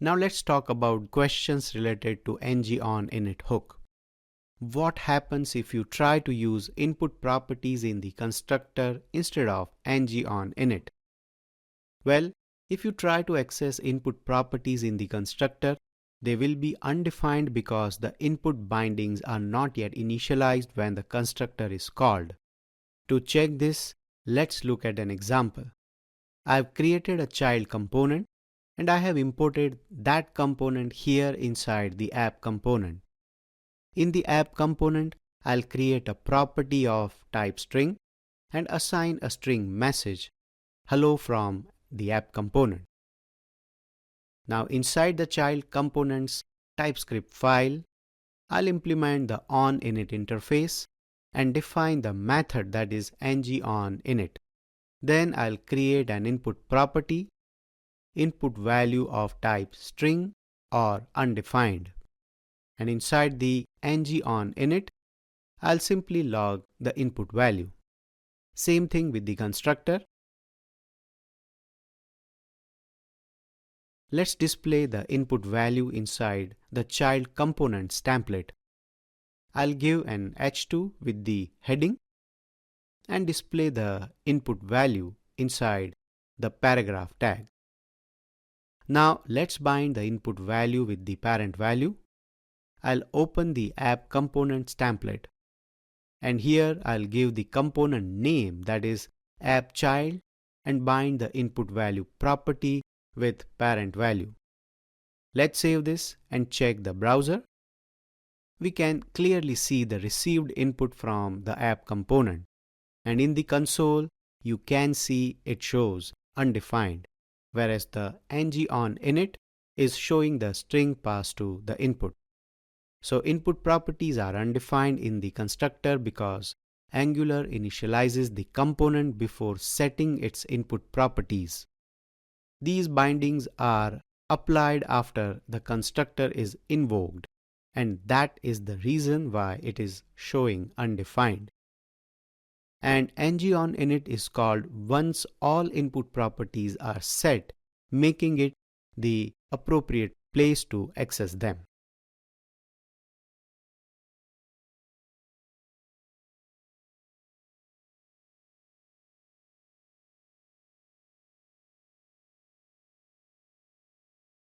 Now let's talk about questions related to ngOnInit hook. What happens if you try to use input properties in the constructor instead of ngOnInit? Well, if you try to access input properties in the constructor, they will be undefined because the input bindings are not yet initialized when the constructor is called. To check this, let's look at an example. I have created a child component and I have imported that component here inside the app component. In the app component, I'll create a property of type string and assign a string message, hello from the app component. Now inside the child component's TypeScript file, I'll implement the onInit interface and define the method that is ngOnInit. Then I'll create an input property, input value of type string or undefined. And inside the ngOnInit, I'll simply log the input value. Same thing with the constructor. Let's display the input value inside the child component's template. I'll give an h2 with the heading and display the input value inside the paragraph tag. Now let's bind the input value with the parent value. I'll open the app components template and here I'll give the component name, that is app child, and bind the input value property with parent value. Let's save this and check the browser. We can clearly see the received input from the app component, and in the console you can see it shows undefined, whereas the ngOnInit is showing the string passed to the input. So input properties are undefined in the constructor because Angular initializes the component before setting its input properties. These bindings are applied after the constructor is invoked, and that is the reason why it is showing undefined. And ngOnInit is called once all input properties are set, making it the appropriate place to access them.